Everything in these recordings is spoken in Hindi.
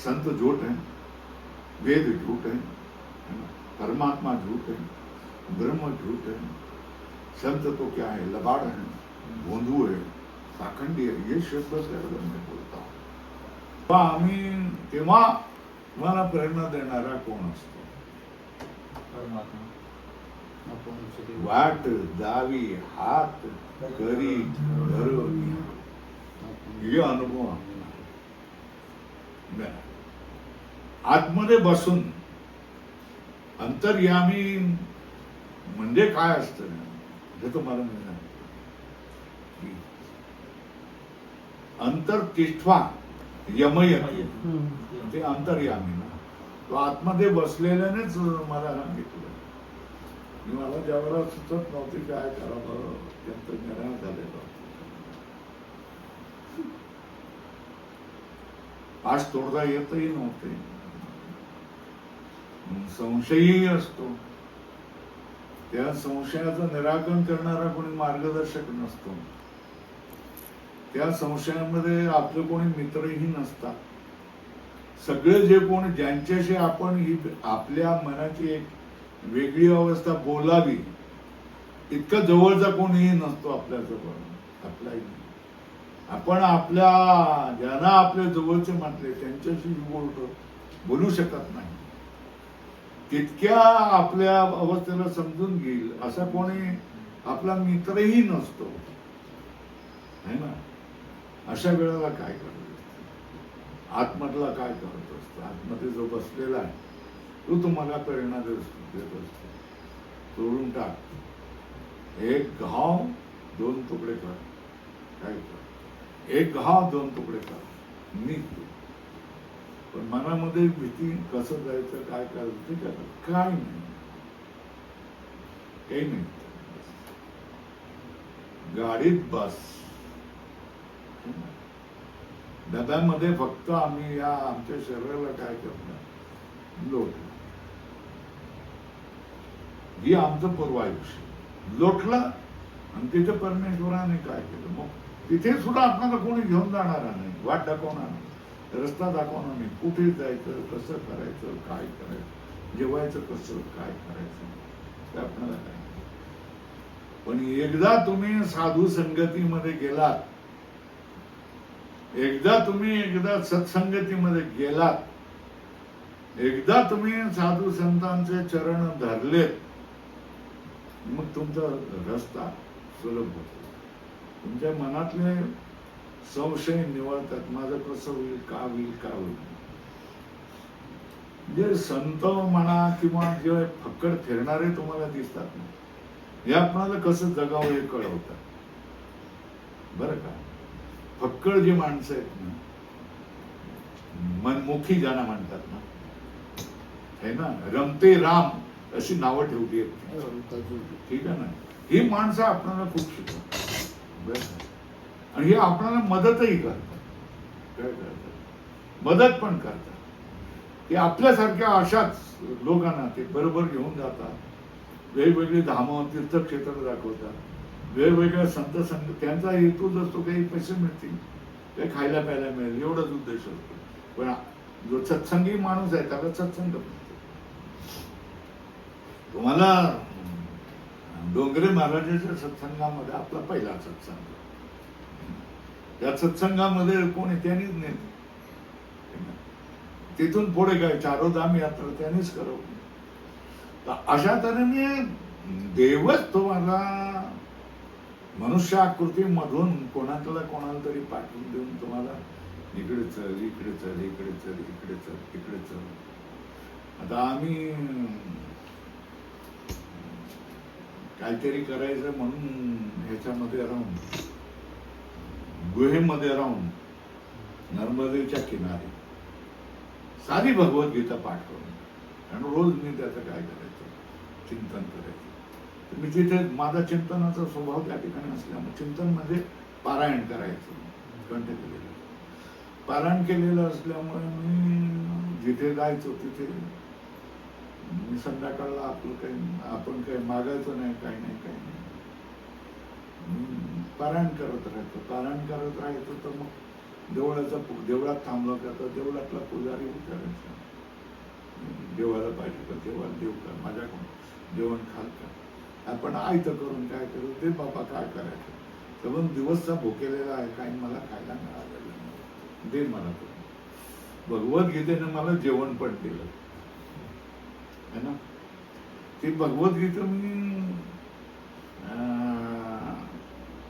संत झूठ है, वेद झूठ है ना, परमात्मा झूठ है, ब्रह्म झूठ है, संत तो क्या है, लबाड़ है, भोंदू है, पाखंडी है, ये शब्द त्याला मी बोलतो. तेव्हा तुम्हाला प्रेरणा देणारा कोण असतो? परमात्मा. वाट दावी हात करी धरो हे अनुभव आपला. आतमध्ये बसून अंतर्यामी म्हणजे काय असतं हे तुम्हाला मी सांगतो. अंतर्तिष्ठा यमयती ते अंतर्यामी ना, तो आतमध्ये बसलेल्यानेच मला सांगितलं. मला ज्यावेळेला सुचत नव्हती काय करावं, अत्यंत निराश झालेलो. पास तोडता येतही नव्हते, संशयही असतो. त्या संशयाचं निराकरण करणारा कोणी मार्गदर्शक नसतो. त्या संशयामध्ये आपले कोणी मित्रही नसतात. सगळे जे कोणी ज्यांच्याशी आपण ही आपल्या मनाची एक वेगळी अवस्था बोलावी इतका जवळचा कोणीही नसतो आपल्या जवळ. आपलाही आपण आपल्या ज्यांना आपल्या जवळचे म्हटले त्यांच्याशी बोलू शकत नाही. तितक्या आपल्या अवस्थेला समजून घेईल असा कोणी आपला मित्रही नसतो, है ना. अशा वेळेला काय करत असतो? आतमधला काय करत असतो? आतमध्ये जो बसलेला आहे तो तुम्हाला प्रेरणा देत असतो. तोडून टाक, एक घाव दोन तुकडे कर. काय कर? एक घाव दोन तुकडे कर, मी पण मनामध्ये भीती, कसं जायचं, काय करायचं ते करा. काय नाही, काही नाही. गाडीत बस, डब्यामध्ये फक्त आम्ही या आमच्या शरीराला काय करणार, लोट. ही आमचं पूर्वायुष्य लोटलं आणि तिथे परमेश्वराने काय केलं, मग तिथे सुद्धा आपल्याला कोणी घेऊन जाणार नाही, वाट दाखवणार नाही, रस्ता दाखवणार नाही, कुठे जायचं, कसं करायचं, काय करायचं, जेवायचं कसं, काय करायचं ते आपल्याला काय. पण एकदा तुम्ही साधू संगतीमध्ये गेलात, एकदा सत्संगतीमध्ये गेलात, एकदा तुम्ही साधू संतांचे चरण धरलेत, मग तुमचा रस्ता सुलभ होतो. तुमच्या मनातले संशय निवळतात. माझं कसं होईल, का होईल, का होईल. जे संत म्हणा किंवा जे फक्कड फिरणारे तुम्हाला दिसतात ना, हे आपल्याला कसं जगावं हे कळवतात बरं का. फक्कड जी माणसं आहेत ना, मनमुखी ज्यांना म्हणतात ना, है ना, रमते राम अशी नावं ठेवली आहेत, ठीक आहे ना. ही माणसं आपल्याला खूप शिकवतात आणि हे आपल्याला मदतही करतात. काय करतात? मदत पण करतात. ते आपल्यासारख्या अशाच लोकांना ते बरोबर घेऊन जातात. वेगवेगळी धामं, तीर्थक्षेत्र दाखवतात. वेगवेगळ्या संत संघ, त्यांचा हेतूच असतो काही पैसे मिळतील, काही खायला प्यायला मिळेल, एवढाच उद्देश असतो. पण जो सत्संगी माणूस आहे त्याला सत्संग मिळतो. तुम्हाला डोंगरे महाराजांच्या सत्संगामध्ये आपला पहिला सत्संग, त्या सत्संगामध्ये कोणी त्यांनीच नाही, तिथून पुढे काय चारोधाम यात्रा त्यांनीच करवली. तर अशा तऱ्हेने देवच तुम्हाला मनुष्य आकृतीमधून कोणाला तरी पाठवून देऊन तुम्हाला इकडे चल, इकडे चल, इकडे चल, इकडे चल, इकडे चल. आता आम्ही काहीतरी करायचं म्हणून ह्याच्यामध्ये राहून, गुहेमध्ये राहून, नर्मदेच्या किनारी सारी भगवद्गीता पाठ करून आणि रोज मी त्याचं काय करायचं, चिंतन करायचं. मी तिथे माझा चिंतनाचा स्वभाव त्या ठिकाणी असल्यामुळे चिंतन म्हणजे पारायण करायचं, कंठ केलेलं पारायण केलेलं असल्यामुळे मी जिथे जायचो तिथे मी संध्याकाळला आपण काही मागायचं नाही, काही नाही. पारायण करत राहायचं तर मग देवळात थांबलो का तर देवळातला पुजारी विचारायचा, देवाला पाहिजे का, देवाला देऊ का, माझ्याकडून जेवण खाल का, आपण आयतं करून काय करू, ते बाबा काय करायचं, तर मग दिवसचा भुकेलेला आहे, काही मला खायला मिळालेलं नाही, दे मला करून. भगवद्गीतेनं मला जेवण पण दिलं है ना. ती भगवद्गीता मी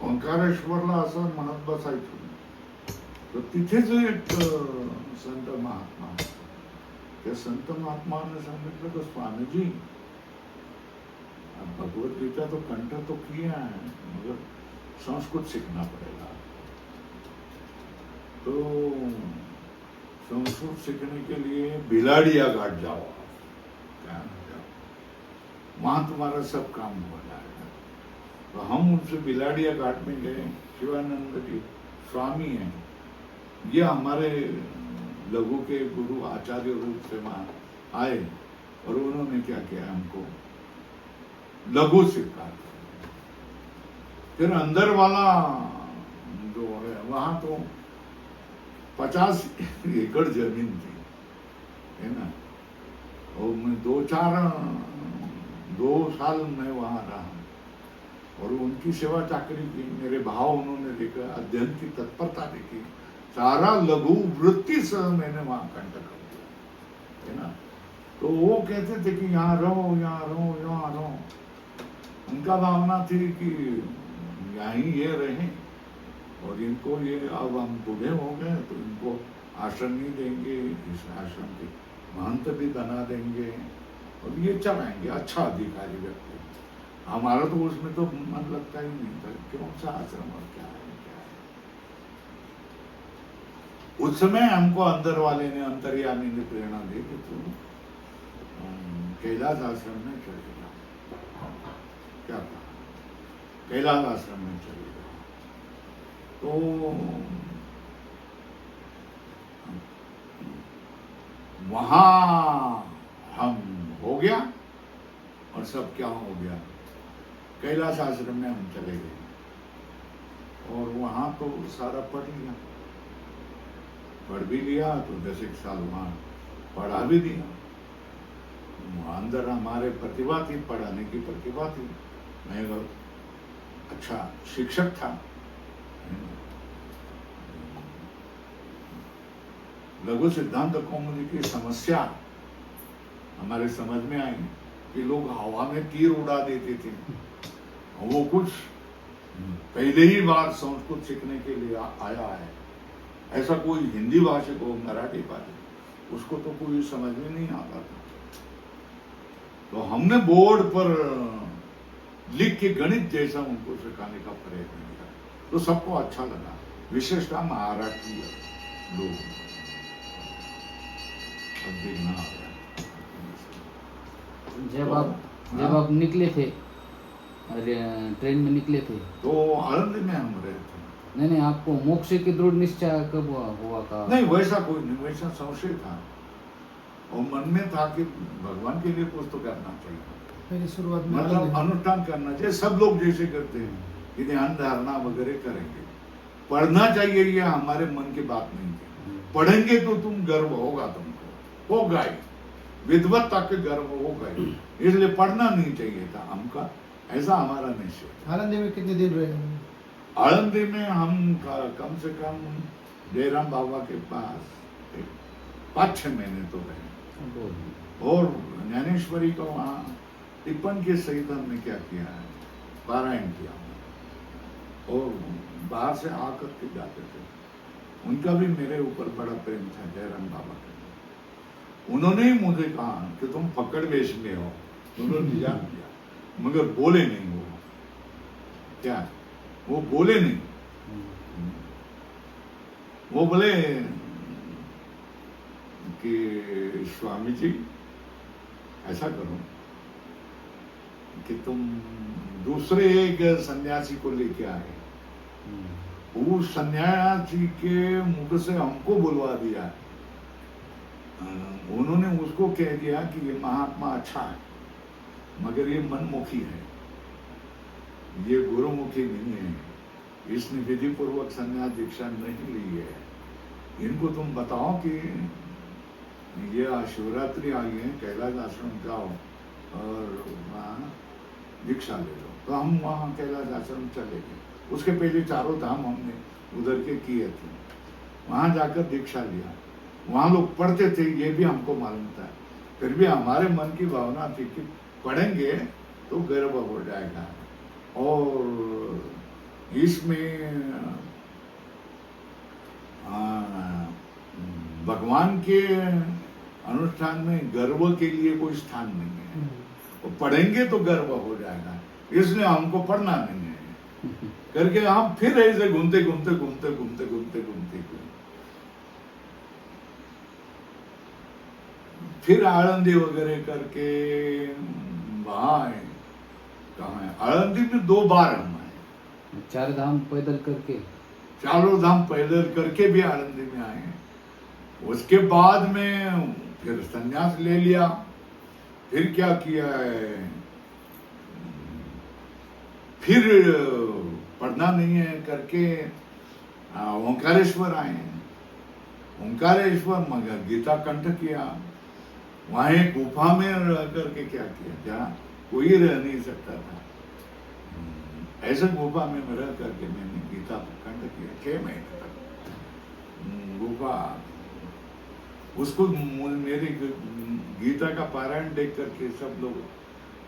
ओंकारेश्वरला असं म्हणत बसायचो. तर तिथेच एक संत महात्मा, त्या संत महात्माने सांगितलं की स्वामीजी भगवत गीता तो कंठ तो किया है मगर संस्कृत सीखना पड़ेगा. तो संस्कृत सीखने के लिए भिलाड़िया घाट जाओ, वहां तुम्हारा सब काम हो जाएगा. तो हम उनसे भिलाड़िया घाट में गए. शिवानंद जी स्वामी हैं, ये हमारे लघु के गुरु आचार्य रूप से वहां आए और उन्होंने क्या किया, हमको लघु सिखा. फिर अंदर वाला जो है वहां तो 50 एकड़ जमीन थी है ना. और मैं 2 साल मैं वहां रहा और उनकी सेवा चाकरी की. मेरे भाव उन्होंने देखा, अध्ययन की तत्परता देखी, सारा लघु वृत्ति से मैंने वहां कंठ कर दिया है ना. तो वो कहते थे कि यहाँ रहो, यहाँ रहो, यहाँ रहो. उनका भावना थी कि यहीं ये रहे और इनको ये अब हम बूढ़े हो गए तो इनको आश्रम नहीं देंगे, इस आश्रम के महंत भी बना देंगे और ये चलाएंगे, अच्छा अधिकारी व्यक्ति. हमारा तो उसमें तो मन लगता ही नहीं था, क्यों सा आश्रम और क्या है, क्या है. उस समय हमको अंदर वाले ने, अंतर्यामी ने प्रेरणा दी कि तू कैलाश आश्रम में चले जा. क्या कहा, कैलाश आश्रम में चले जा. तो वहां हम हो गया और सब क्या हो गया, कैलाश आश्रम में हम चले गए और वहां तो सारा पढ़ लिया, पढ़ भी लिया तो 10 एक साल वहां पढ़ा भी दिया. वहां अंदर हमारे प्रतिभा थी, पढ़ाने की प्रतिभा थी. मैं अच्छा शिक्षक था. लघु सिद्धांत कौमुदी की समस्या हमारे समझ में आई कि लोग हवा में तीर उड़ा देते थे. वो कुछ पहले ही बार संस्कृत सीखने के लिए आया है, ऐसा कोई हिंदी भाषी को, मराठी भाषी, उसको तो कोई समझ में नहीं आता था. तो हमने बोर्ड पर लिख के गणित जैसा उनको सिखाने का प्रयत्न किया. तो सबको अच्छा लगा, विशेषतः महाराष्ट्रीय लोग. अब देखना आ गया. जब आप निकले थे, ट्रेन में निकले थे तो आनंद में हम रहे थे. नहीं, आपको मोक्ष की दृढ़ निश्चय कब हुआ था? नहीं, वैसा कोई नहीं, वैसा संशय था और मन में था कि भगवान के लिए कुछ तो करना चाहिए, पहले शुरुआत में मतलब अनुष्ठान करना चाहिए. सब लोग जैसे करते हैं कि ध्यान धारणा वगैरह करेंगे, पढ़ना चाहिए, ये हमारे मन की बात नहीं थी. पढ़ेंगे तो तुम गर्व होगा, तुमको होगा ही, विद्वत्ता के गर्व होगा ही, इसलिए पढ़ना नहीं चाहिए था हमका, ऐसा हमारा निश्चय. आनंद में कितने दिन रहे? आनंदी में हम कम से कम जयराम बाबा के पास 5-6 महीने तो रहे और ज्ञानेश्वरी को वहाँ टिप्पण के सहित हमने क्या किया है, पारायण किया और बाहर से आकर के जाते थे. उनका भी मेरे ऊपर बड़ा प्रेम था, जयराम बाबा का. उन्होंने ही मुझे कहा कि तुम पकड़ वेश में हो, उन्होंने जान दिया मगर बोले नहीं. वो क्या, वो बोले नहीं. वो बोले कि स्वामी जी ऐसा करो कि तुम दूसरे एक सन्यासी को लेके आए. उस सन्यासी के मुख से हमको बुलवा दिया. उन्होंने उसको कह दिया कि ये महात्मा अच्छा है मगर ये मनमुखी है, ये गुरुमुखी नहीं है, इसने विधि पूर्वक संन्यास दीक्षा नहीं ली है. इनको तुम बताओ कि ये शिवरात्रि आ गई है, कैलाश आश्रम जाओ और वहाँ दीक्षा ले लो। तो हम वहाँ कैलाश आश्रम चले गए। उसके पहले चारों धाम हमने उधर के किए थे। वहाँ जाकर दीक्षा लिया। वहाँ लोग पढ़ते थे, ये भी हमको मालूम था। फिर भी हमारे मन की भावना थी कि पढ़ेंगे तो गर्व हो जाएगा। और इसमें भगवान के अनुष्ठान में गर्व के लिए कोई स्थान नहीं है। वो पढ़ेंगे तो गर्व हो जाएगा, इसलिए हमको पढ़ना नहीं है करके हम फिर ऐसे घूमते घूमते घूमते घूमते घूमते घूमते फिर आळंदी वगैरह करके वहां है। कहाँ है? आळंदी में 2 बार हम आए। 4 धाम पैदल करके, चारों धाम पैदल करके भी आळंदी में आए। उसके बाद में फिर संन्यास ले लिया। फिर क्या किया है, फिर पढ़ना नहीं है करके ओंकारेश्वर आए। ओंकारेश्वर मगर गीता कंठ किया। वहां एक गुफा में रह करके क्या किया, जहाँ कोई रह नहीं सकता था, ऐसे गुफा में रह करके मैंने गीता कंठ किया 6 महीने तक। गुफा उसको मेरी गीता का पारायण देख करके सब लोग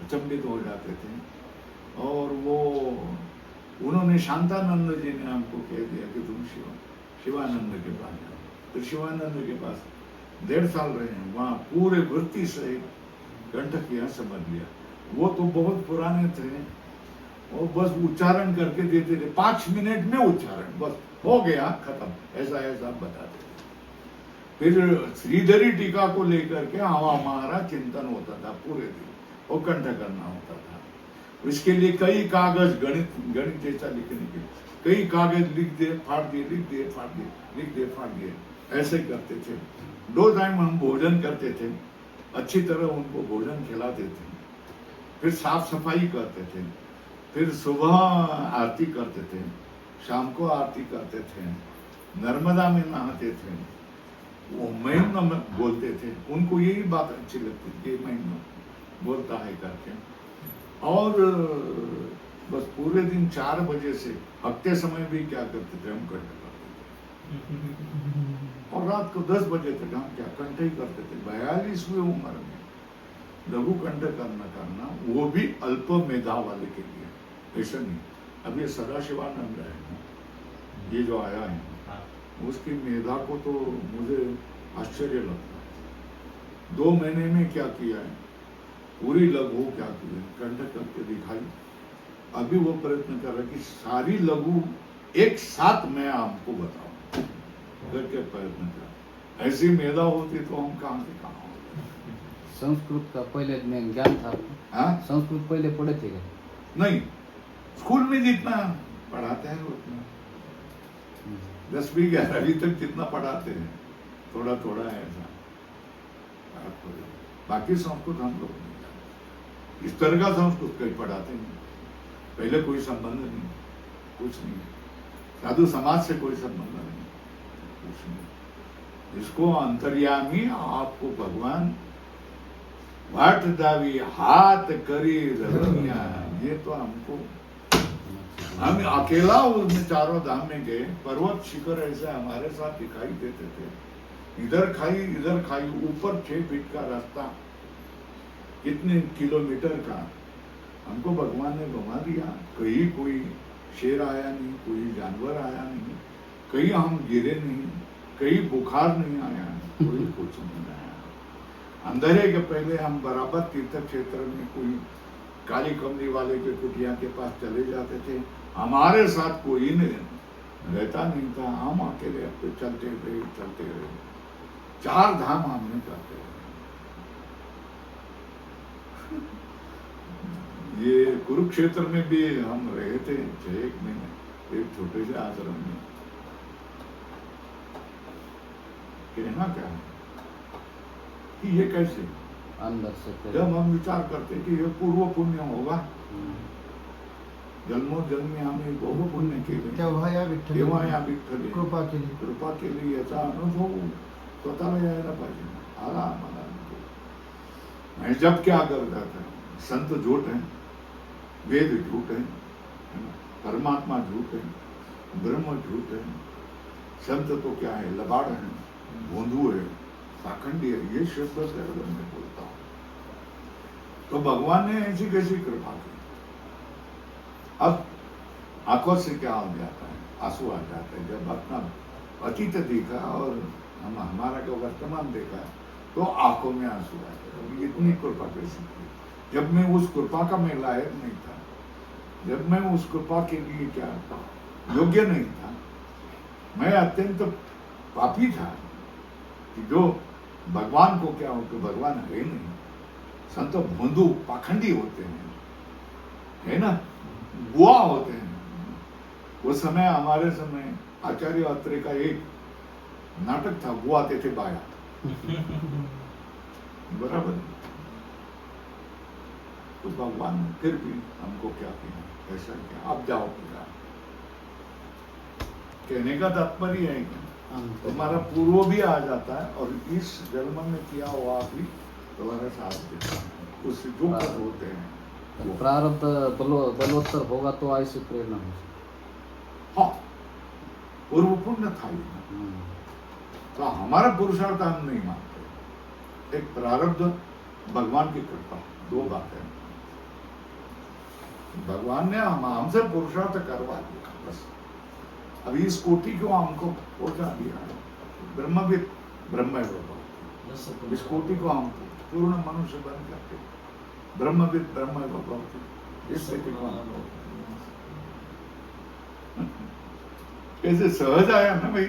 अचंभित हो जाते थे। और वो उन्होंने शांतानंद जी ने हमको कह दिया कि तुम शिवानंद के पास जाओ। तो शिवानंद के पास 1.5 साल रहे हैं। वहाँ पूरे वृत्ति से कंठ किया, समझ लिया। वो तो बहुत पुराने थे और बस उच्चारण करके देते थे, 5 मिनट में उच्चारण, बस हो गया, खत्म, ऐसा ऐसा बताते थे। फिर श्रीधरी टीका को लेकर के हमारा चिंतन होता था पूरे दिन, और कंठ करना होता था। इसके लिए कई कागज, गणित जैसा लिखने के कई कागज लिख दिए, फाड़ दिए, लिख दिए, फाड़ दिए, लिख दिए, फाड़ दिए, ऐसे करते थे। 2 टाइम हम भोजन करते थे, अच्छी तरह उनको भोजन खिलाते थे। फिर साफ सफाई करते थे। फिर सुबह आरती करते थे, शाम को आरती करते थे, नर्मदा में नहाते थे। वो महीना में बोलते थे, उनको यही बात अच्छी लगती थी, महीना बोलता है करके। और बस पूरे दिन 4 बजे से हफ्ते समय भी क्या करते थे, हम कंठ करते थे। और रात को 10 बजे तक हम क्या कंठ ही करते थे। 42वीं उम्र में लघु कंठ करना, वो भी अल्प मेधा वाले के लिए, ऐसा नहीं। अब ये सदाशिवानंद है ना, ये जो आया है, उसकी मेधा को तो मुझे आश्चर्य लगता है। 2 महीने में क्या किया है, पूरी लघु क्या की है, कंठ करके दिखाई। अभी वो प्रयत्न कर रहा है कि सारी लघु एक साथ मैं आपको बताऊं करके प्रयत्न कर। ऐसी मेधा होती तो हम कहाँ से कहाँ होते। संस्कृत का पहले ज्ञान था? हाँ, संस्कृत पहले पढ़े थे क्या? नहीं, स्कूल में जितना पढ़ाते हैं उतना, 10वीं 11वीं तक जितना पढ़ाते हैं, थोड़ा थोड़ा है ऐसा। बाकी संस्कृत हम लोग नहीं जानते। इस तरह का संस्कृत कहीं पढ़ाते नहीं। पहले कोई संबंध नहीं, कुछ नहीं, साधु समाज से कोई संबंध नहीं, कुछ नहीं। इसको अंतर्यामी आपको भगवान वाट दावी हाथ करी रनिया, ये तो हमको, हम अकेला उसमें चारों धाम में गए। पर्वत शिखर ऐसे हमारे साथ दिखाई देते थे, इधर खाई, ऊपर 6 फीट का रास्ता, कितने किलोमीटर का, हमको भगवान ने घुमा दिया। कहीं कोई शेर आया नहीं, कोई जानवर आया नहीं, कहीं हम गिरे नहीं, कहीं बुखार नहीं आया, कोई कुछ नहीं आया। अंधेरे के पहले हम बराबर तीर्थ क्षेत्र में कोई काली कमली वाले के कुटिया के पास चले जाते थे। हमारे साथ कोई नहीं रहता नहीं था, हम अकेले अपने चलते रहे। 4 धाम हमने करते रहे। ये कुरुक्षेत्र में भी हम रहे थे 6 महीने, एक छोटे से आश्रम में। कहना क्या है कि ये कैसे, अंदर से जब हम विचार करते कि ये पूर्व पुण्य होगा, जन्मोजन्मी आम्ही बहु पुण्य केले, तेव्हा या विठ्ठल तेव्हा या विठ्ठल कृपा केली. कृपा केली याचा अनुभव स्वतःला यायला पाहिजे ना. आला आम्हाला अनुभव. मैं जब क्या करता था, संत झूठ है, वेद झूठ है ना? परमात्मा झूठ है, ब्रह्म झूठ है, संत तो क्या है, लबाड़ है, भोंदू है, पाखंडी है, ये शब्द मैं बोलता हूँ. तो भगवान ने ऐसी कैसी कृपा की. अब आंखों से क्या हो जाता है, आंसू आ जाता है जब अपना अतीत देखा और हम हमारा का वर्तमान देखा तो आंखों में आंसू आते. तो इतनी कृपा कैसी की. जब मैं उस कृपा का मैं लायक नहीं था, जब मैं उस कृपा के लिए क्या योग्य नहीं था, मैं अत्यंत पापी था कि जो भगवान को क्या हो, तो भगवान है नहीं, संत भोंदू पाखंडी होते हैं, है ना, बुआ होते हैं. उस समय हमारे समय आचार्य अत्रे का एक नाटक था, बुआ थे बाया. बराबर. तो भगवान ने फिर भी हमको क्या किया, ऐसा किया, अब जाओ पूरा. कहने का तात्पर्य है कि तुम्हारा पूर्व भी आ जाता है और इस जन्म में किया हुआ भी तुम्हारा साथ देता है. उससे जो कर होते हैं वो. प्रारब्ध बलोत्तर होगा तो आयुष्य प्रेरणा हो. हाँ, पूर्व पुण्य था ही ना. तो हमारा पुरुषार्थ हम नहीं मानते. एक प्रारब्ध, भगवान की कृपा, दो बातें. भगवान ने हमसे पुरुषार्थ करवा दिया बस. अभी इस कोटि को हमको पहुंचा दिया. ब्रह्मविद ब्रह्म भवति. इस कोटि को हम पूर्ण मनुष्य बन करके ब्रह्मविद ब्रह्म भवति. इस स्थिति को हम कैसे सहज आया ना भाई.